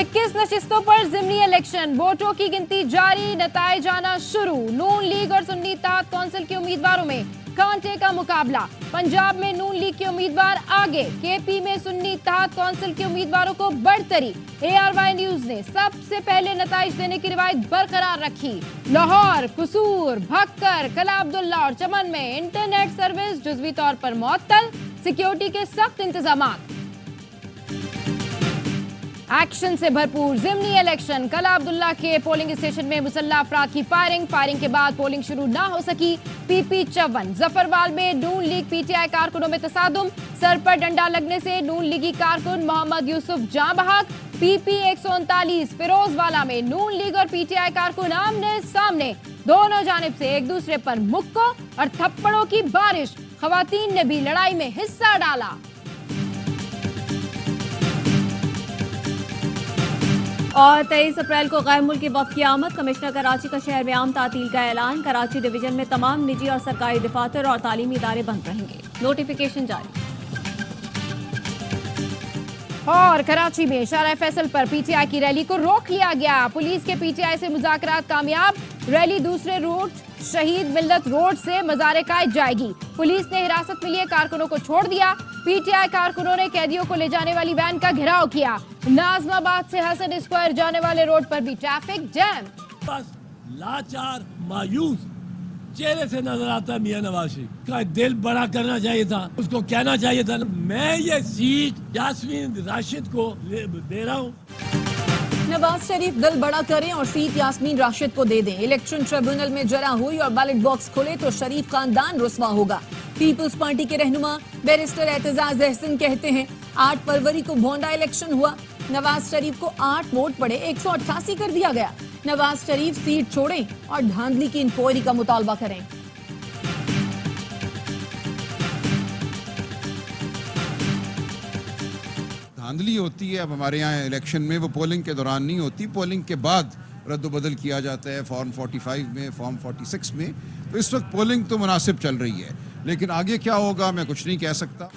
21 नशिस्तों पर ज़िमनी इलेक्शन, वोटों की गिनती जारी, नताइज आना शुरू। नून लीग और सुन्नी इत्तेहाद कौंसिल के उम्मीदवारों में कांटे का मुकाबला। पंजाब में नून लीग के उम्मीदवार आगे, केपी में सुन्नी इत्तेहाद कौंसिल के उम्मीदवारों को बढ़तरी। ARY न्यूज ने सबसे पहले नताइज देने की रिवायत बरकरार रखी। लाहौर, कसूर, भक्कर, कला अब्दुल्ला और चमन में इंटरनेट सर्विस जुज़वी तौर पर मुअत्तल, सिक्योरिटी के सख्त इंतजामात। एक्शन से भरपूर ज़िमनी इलेक्शन, कला अब्दुल्ला के पोलिंग स्टेशन में मुसल्लह अफराद की फायरिंग के बाद पोलिंग शुरू ना हो सकी। PP 54, जफरवाल में नून लीग PTI कारकुनों में तसादुम, सर पर डंडा लगने से नून लीगी कारकुन मोहम्मद यूसुफ जाँ बहक। PP 139, फिरोजवाला में नून लीग और PTI कारकुन आमने सामने, दोनों जानिब से एक दूसरे पर मुक्कों और थप्पड़ों की बारिश, खवातीन ने भी लड़ाई में हिस्सा डाला। और 23 अप्रैल को गैर मुल्की वफ़द की आमद, कमिश्नर कराची का शहर में आम तातील का ऐलान। कराची डिवीजन में तमाम निजी और सरकारी दफातर और तालीमी इदारे बंद रहेंगे, नोटिफिकेशन जारी। और कराची में शारा फैसल पर PTI की रैली को रोक लिया गया, पुलिस के PTI से मुज़ाकरात कामयाब। रैली दूसरे रूट शहीद मिल्लत रोड से मज़ारे कायद जाएगी। पुलिस ने हिरासत में लिए कारकुनों को छोड़ दिया। PTI कारकुनों ने कैदियों को ले जाने वाली वैन का घेराव किया। नाजमाबाद से हसन स्क्वायर जाने वाले रोड पर भी ट्रैफिक जैम। बस लाचार मायूस चेहरे से नजर आता है मियां नवाज शरीफ का। दिल बड़ा करना चाहिए था, उसको कहना चाहिए था मैं ये सीट यास्मीन राशिद को दे रहा हूँ। नवाज शरीफ दिल बड़ा करें और सीट यास्मीन राशिद को दे दें। इलेक्शन ट्रिब्यूनल में जरा हुई और बैलेट बॉक्स खुले तो शरीफ खानदान रुस्वा होगा। पीपल्स पार्टी के रहनुमा बैरिस्टर एतजाज अहसन कहते हैं 8 फरवरी को भोंडा इलेक्शन हुआ, नवाज शरीफ को 8 वोट पड़े, 188 कर दिया गया। नवाज शरीफ सीट छोड़ें और धांधली की इंक्वायरी का मुतालबा करें। धांधली होती है अब हमारे यहाँ इलेक्शन में, वो पोलिंग के दौरान नहीं होती, पोलिंग के बाद रद्द-बदल किया जाता है फॉर्म 45 में, फॉर्म 46 में। तो इस वक्त पोलिंग तो मुनासिब चल रही है, लेकिन आगे क्या होगा मैं कुछ नहीं कह सकता।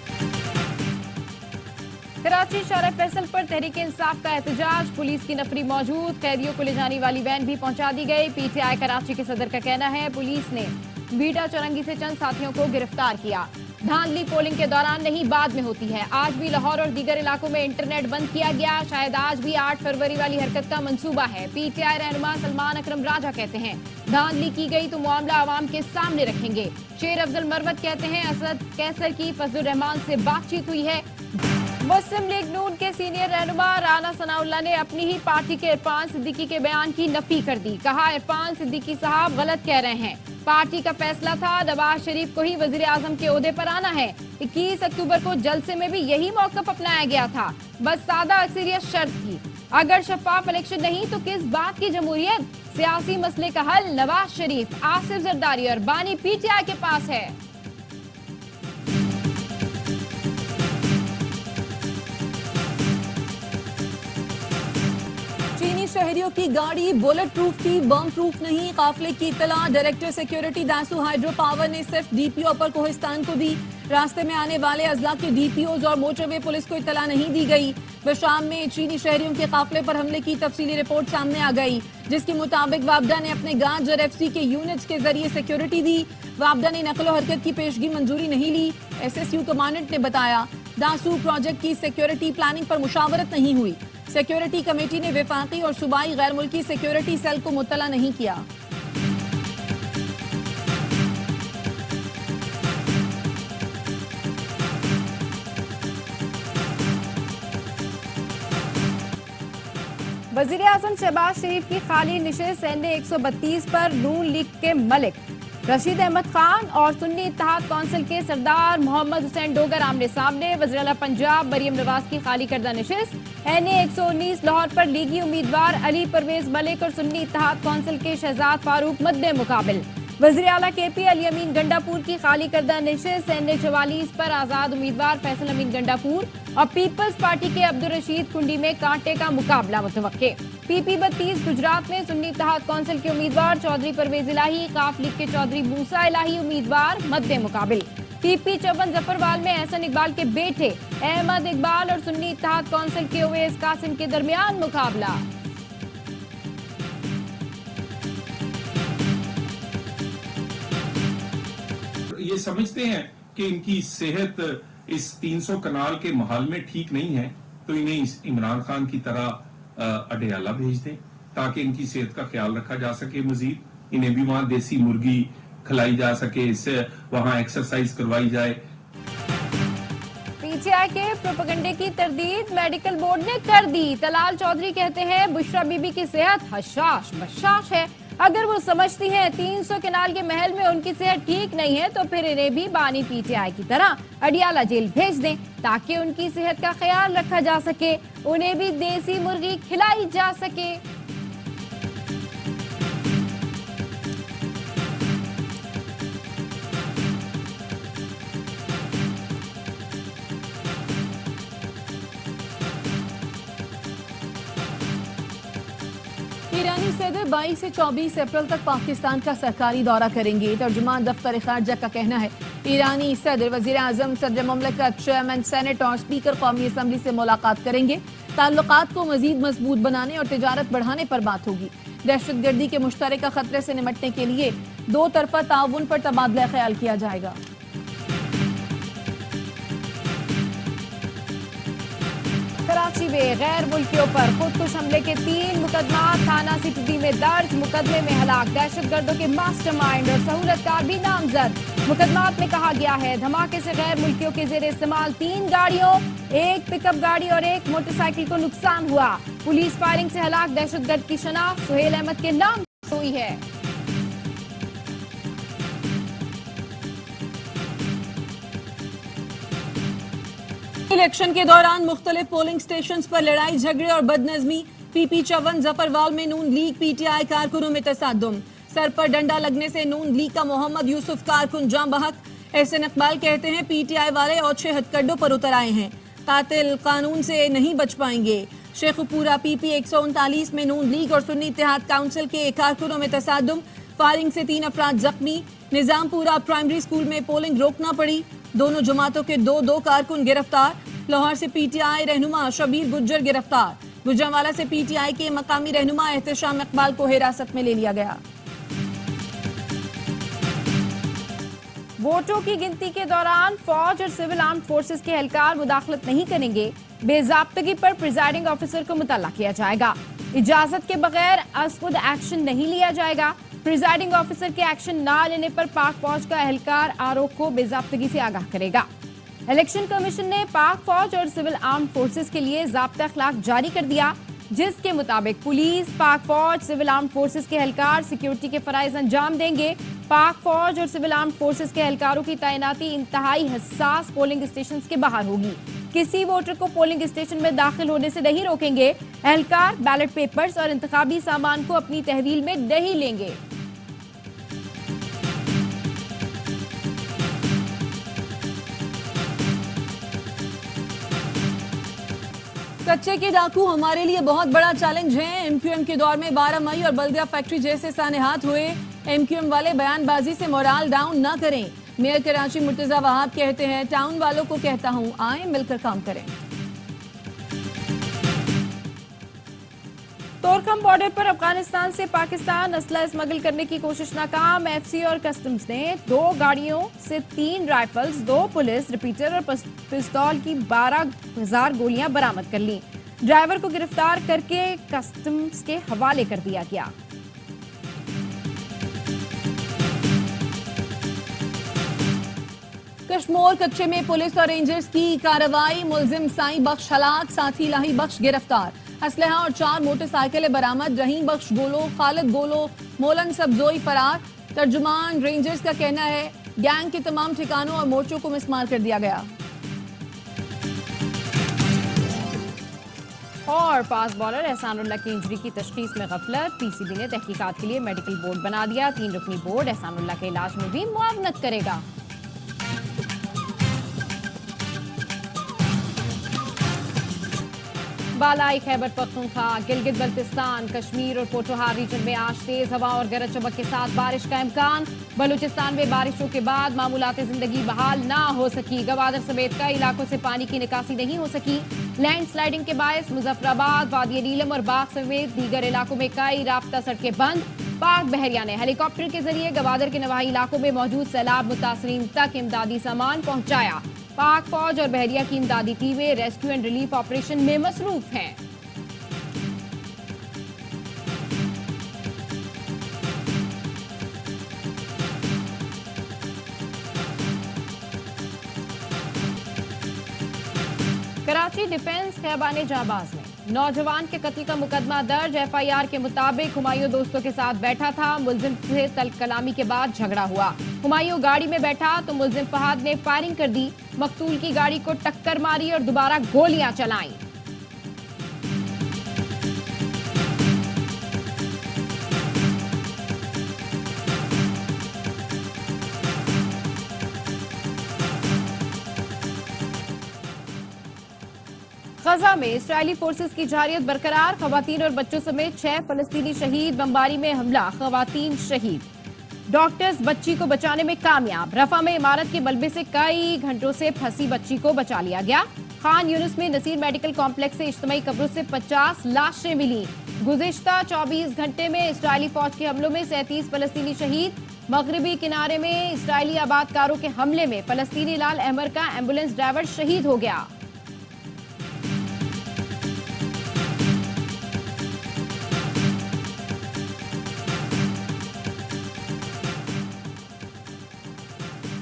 कराची शारा फैसल पर तहरीक इंसाफ का एहतजाज, पुलिस की नफरी मौजूद, कैदियों को ले जाने वाली वैन भी पहुंचा दी गई। PTI कराची के सदर का कहना है पुलिस ने बीटा चौरंगी से चंद साथियों को गिरफ्तार किया। धांधली पोलिंग के दौरान नहीं बाद में होती है। आज भी लाहौर और दीगर इलाकों में इंटरनेट बंद किया गया, शायद आज भी 8 फरवरी वाली हरकत का मंसूबा है। PTI रहनुमा सलमान अकरम राजा कहते हैं धांधली की गई तो मामला आवाम के सामने रखेंगे। शेर अफजल मरवत कहते हैं असद कैसर की फजलुर रहमान से बातचीत हुई है। मुस्लिम लीग नून के सीनियर रहनुमा राना सनाउल्लाह ने अपनी ही पार्टी के इरफान सिद्दीकी के बयान की नफी कर दी। कहा इरफान सिद्दीकी साहब गलत कह रहे हैं, पार्टी का फैसला था नवाज शरीफ को ही वजीर आजम के ओहदे पर आना है। 21 अक्टूबर को जलसे में भी यही मौकफ अपनाया गया था, बस सादा अक्सरियत शर्त थी। अगर शफाफ इलेक्शन नहीं तो किस बात की जमहूरियत। सियासी मसले का हल नवाज शरीफ, आसिफ जरदारी और बानी PTI के पास है। शहरियों की गाड़ी बुलेट प्रूफ थी, बम प्रूफ नहीं। काफिले की इत्तला director security Dasu hydro power ने सिर्फ DPO अपर कोहिस्तान को दी। रास्ते में आने वाले अजला के DPOs और मोटरवे पुलिस को इत्तला नहीं दी गई। शाम में चीनी शहरियों के काफिले पर हमले की तफसीली रिपोर्ट सामने आ गई, जिसके मुताबिक वापडा ने अपने गांज और FC के यूनिट्स के जरिए सिक्योरिटी दी। वापडा ने नकलो हरकत की पेशगी मंजूरी नहीं ली। SSU कमांडेंट ने बताया दासू प्रोजेक्ट की सिक्योरिटी प्लानिंग पर मुशावरत नहीं हुई। सिक्योरिटी कमेटी ने वफाकी और सूबाई गैर मुल्की सिक्योरिटी सेल को मुत्तला नहीं किया। वजीर आजम शहबाज शरीफ की खाली निशिस्त NA 132 पर नून लीग के मलिक रशीद अहमद खान और सुन्नी इत्तेहाद कौंसिल के सरदार मोहम्मद हुसैन डोगर आमने सामने। वज़ीर आला पंजाब मरियम नवाज की खाली करदा निशिस्त NA 119 लाहौर पर लीगी उम्मीदवार अली परवेज मलिक और सुन्नी इत्तेहाद कौंसिल के शहजाद फारूक मद्दे मुकाबिल। वज़ीर आला KP अली अमीन गंडापुर की खाली करदा निशिस्त NA 44 पर आजाद उम्मीदवार फैसल अमीन गंडापुर और पीपल्स पार्टी के अब्दुल रशीद कुंडी में कांटे का मुकाबला मुतवक्के। PP 32 गुजरात में सुन्नी इत्तेहाद कौंसिल के उम्मीदवार चौधरी परवेज इलाही, काफ लीग के चौधरी मूसा इलाही उम्मीदवार मद्दे मुकाबिल। पीपी 54 जफरवाल में एहसन इकबाल के बेटे अहमद इकबाल और सुन्नी इत्तेहाद काउंसिल के ओवैस कासिम के दरमियान मुकाबला। ये समझते हैं कि इनकी सेहत इस 300 कनाल के माहौल में ठीक नहीं है, तो इन्हें इमरान खान की तरह अडयाला भेज दें ताकि इनकी सेहत का ख्याल रखा जा सके। मजीद इन्हें भी वहां देसी मुर्गी खिलाई जा सके, इससे वहां एक्सरसाइज करवाई जाए। पीटीआई के प्रोपेगेंडे की तरदीद मेडिकल बोर्ड ने कर दी। तलाल चौधरी कहते हैं बुशरा बीबी की सेहत हशाश बशाश है। अगर वो समझती हैं 300 कनाल के महल में उनकी सेहत ठीक नहीं है तो फिर इन्हें भी बानी पीटीआई की तरह अडियाला जेल भेज दें ताकि उनकी सेहत का ख्याल रखा जा सके, उन्हें भी देसी मुर्गी खिलाई जा सके। ईरानी सदर 22 से 24 अप्रैल तक पाकिस्तान का सरकारी दौरा करेंगे। तर्जुमान दफ्तर खारजा का कहना है ईरानी सदर वजीर आजम, सदर ममलकत, चेयरमैन सेनेट और स्पीकर कौमी असम्बली से मुलाकात करेंगे। ताल्लुकात को मजीद मजबूत बनाने और तिजारत बढ़ाने पर बात होगी। दहशतगर्दी के मुश्तरका खतरे से निपटने के लिए दो तरफा ताउन पर तबादला ख्याल किया जाएगा। कराची में गैर मुल्कियों पर खुदकुश हमले के 3 मुकदमा थाना सिटी में दर्ज। मुकदमे में हलाक दहशतगर्दों के मास्टरमाइंड और सहूलतकार भी नामजद। मुकदमात में कहा गया है धमाके से गैर मुल्कियों के जेर इस्तेमाल 3 गाड़ियों, 1 पिकअप गाड़ी और 1 मोटरसाइकिल को नुकसान हुआ। पुलिस फायरिंग से हलाक दहशतगर्द की शनाख्त सुहेल अहमद के नाम हुई है। इलेक्शन के दौरान मुख्तलिफ पोलिंग स्टेशन पर लड़ाई झगड़े और बदनजमी। पीपी 54 जफरवाल में नून लीग पीटीआई कारकुनों में तसादुम। सर पर डंडा लगने से नून लीग का मोहम्मद यूसुफ कारकुन जाम बहक। एहसन इकबाल कहते हैं पीटीआई वाले और 6 हथकंडों पर उतर आए हैं, कातिल कानून से नहीं बच पाएंगे। शेखपुरा पीपी 139 में नून लीग और सुन्नी इत्तेहाद काउंसिल के कारकुनों में तसादुम। फायरिंग से 3 अफराद जख्मी। निजामपुरा प्राइमरी स्कूल में पोलिंग रोकना पड़ी। दोनों जमातों के 2 कारकुन गिरफ्तार। लाहौर से पीटीआई रहनुमा शबीर गुज्जर गिरफ्तार। गुजरांवाला से पीटीआई के मकामी रहनुमा एहतशाम इकबाल को हिरासत में ले लिया गया। वोटों की गिनती के दौरान फौज और सिविल आर्म्ड फोर्सेस के एहलकार मुदाखलत नहीं करेंगे। बेजाब्तगी पर प्रिजाइडिंग ऑफिसर को मुतल्ला किया जाएगा। इजाजत के बगैर अज़खुद एक्शन नहीं लिया जाएगा। प्रिजाइडिंग ऑफिसर के एक्शन ना लेने पर पाक फौज का एहलकार आरओ को बेजाब्तगी से आगाह करेगा। इलेक्शन कमीशन ने पाक फौज और सिविल आर्म्ड फोर्सेस के लिए ज़ाब्ता अखलाक जारी कर दिया, जिसके मुताबिक पुलिस, पाक फौज, सिविल आर्म्ड फोर्सेस के एहलकार सिक्योरिटी के फराइज अंजाम देंगे। पाक फौज और सिविल आर्म्ड फोर्सेस के एहलकारों की तैनाती इंतहाई हसास पोलिंग स्टेशन के बाहर होगी। किसी वोटर को पोलिंग स्टेशन में दाखिल होने से नहीं रोकेंगे। एहलकार बैलेट पेपर्स और इंतखाबी सामान को अपनी तहवील में नहीं लेंगे। कच्चे के डाकू हमारे लिए बहुत बड़ा चैलेंज है। एमक्यूएम के दौर में 12 मई और बल्दिया फैक्ट्री जैसे सानेहात हुए। एमक्यूएम वाले बयानबाजी से मोराल डाउन ना करें। मेयर कराची मुर्तजा वहाब कहते हैं टाउन वालों को कहता हूं आए मिलकर काम करें। तोरखम बॉर्डर पर अफगानिस्तान से पाकिस्तान असला स्मगल करने की कोशिश नाकाम। एफसी और कस्टम्स ने 2 गाड़ियों से 3 राइफल्स, 2 पुलिस रिपीटर और पिस्तौल की 12,000 गोलियां बरामद कर ली। ड्राइवर को गिरफ्तार करके कस्टम्स के हवाले कर दिया गया। कश्मोर कच्चे में पुलिस और रेंजर्स की कार्रवाई। मुलजिम साईं बख्श हलाक, साथी लाही बख्श गिरफ्तार। असलहा और 4 मोटरसाइकिलें बरामद। रहीम बख्श गोलो, खालिद गोलो, मोलन सबजोई फरार। तर्जुमान रेंजर्स का कहना है गैंग के तमाम ठिकानों और मोर्चों को मिसमार कर दिया गया। और फास्ट बॉलर एहसानुल्लाह की इंजरी की तशखीस में गफलत। पीसीबी ने तहकीकात के लिए मेडिकल बोर्ड बना दिया। 3 रुकनी बोर्ड एहसानुल्लाह के इलाज में भी मुआवनत करेगा। बालाई खैबर पख्तूनख्वा, गिलगित बल्तिस्तान, कश्मीर और पोठोहार रीजन में आज तेज हवा और गरज चमक के साथ बारिश का इम्कान। बलूचिस्तान में बारिशों के बाद मामूलात जिंदगी बहाल ना हो सकी। गवादर समेत कई इलाकों से पानी की निकासी नहीं हो सकी। लैंडस्लाइडिंग के बायस मुजफ्फराबाद, वादी नीलम और बाग समेत दीगर इलाकों में कई राब्ता सड़कें बंद। पाक बहरिया ने हेलीकॉप्टर के जरिए गवादर के नवाही इलाकों में मौजूद सैलाब मुतासरीन तक इमदादी सामान पहुंचाया। पाक फौज और बहरिया की इमदादी टीमें रेस्क्यू एंड रिलीफ ऑपरेशन में मसरूफ हैं। कराची डिफेंस खैबाने जाबाज में नौजवान के कत्ल का मुकदमा दर्ज। एफआईआर के मुताबिक हुमायूं दोस्तों के साथ बैठा था। मुलजिम से तल्ख कलामी के बाद झगड़ा हुआ। हुमायूं गाड़ी में बैठा तो मुलजिम फहाद ने फायरिंग कर दी। मकतूल की गाड़ी को टक्कर मारी और दोबारा गोलियां चलाईं। गजा में इस्राएली फोर्सेस की जारियत बरकरार। खवातीन और बच्चों समेत 6 फलस्तीनी शहीद। बमबारी में हमला, खवातीन शहीद। डॉक्टर्स बच्ची को बचाने में कामयाब। रफा में इमारत के मलबे से कई घंटों से फंसी बच्ची को बचा लिया गया। खान यूनिस में नसीर मेडिकल कॉम्प्लेक्स से इज्तिमाई कब्रों से 50 लाशें मिली। गुज़िश्ता 24 घंटे में इस्राएली फौज के हमलों में 37 फलस्तीनी शहीद। मगरबी किनारे में इस्राएली आबादकारों के हमले में फलस्तीनी लाल अहमर का एम्बुलेंस ड्राइवर शहीद हो गया।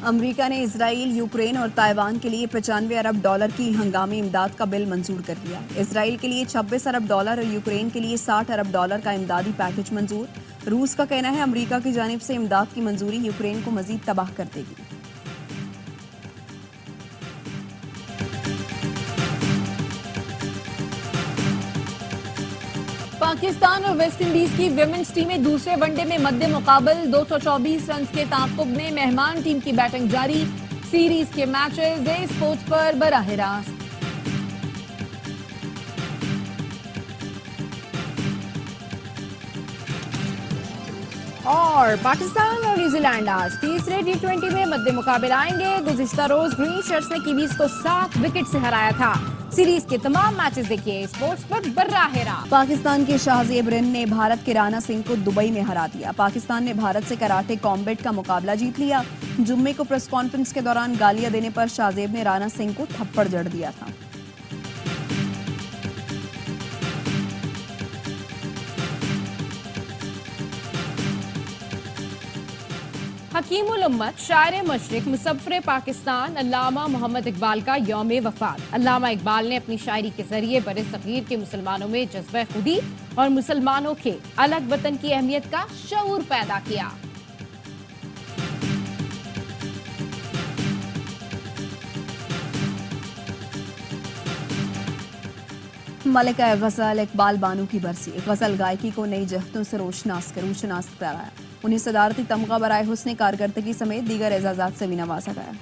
अमेरिका ने इजराइल, यूक्रेन और ताइवान के लिए 95 अरब डॉलर की हंगामी इमदाद का बिल मंजूर कर दिया। इजराइल के लिए 26 अरब डॉलर और यूक्रेन के लिए 60 अरब डॉलर का इमदादी पैकेज मंजूर। रूस का कहना है अमेरिका की जानिब से इमदाद की मंजूरी यूक्रेन को मजीद तबाह कर देगी। पाकिस्तान और वेस्ट इंडीज की विमेंस टीमें दूसरे वनडे में मध्य मुकाबल 224 रन के ताक़ुब में मेहमान टीम की बैटिंग जारी। सीरीज के मैचेस ए स्पोर्ट्स पर बराह रास्त। और पाकिस्तान और न्यूजीलैंड आज तीसरे T20 में मध्य मुकाबले आएंगे। गुज़िश्ता रोज ग्रीन शर्ट्स ने कीवीज को 7 विकेट से हराया था। सीरीज के तमाम मैचेस देखिए स्पोर्ट्स पर बराह रास्त। पाकिस्तान के शाहजेब रिन ने भारत के राणा सिंह को दुबई में हरा दिया। पाकिस्तान ने भारत से कराटे कॉम्बैट का मुकाबला जीत लिया। जुम्मे को प्रेस कॉन्फ्रेंस के दौरान गालियां देने पर शाहजेब ने राणा सिंह को थप्पड़ जड़ दिया था। हकीमुल उम्मत, शायर मशरिक, मुसव्विर पाकिस्तान अल्लामा मोहम्मद इकबाल का यौम वफात। अल्लामा इकबाल ने अपनी शायरी के जरिए बरे सगीर के मुसलमानों में जज्बे खुदी और मुसलमानों के अलग वतन की अहमियत का शऊर पैदा किया। मलिका गजल इकबाल बानो की बरसी। गजल गायकी को नई जहतों से रोशनास कराया। उन्हें सदारती तमगा बराए हुस्न कारकर्दगी समेत दीगर एजाजात से भी नवाजा गया।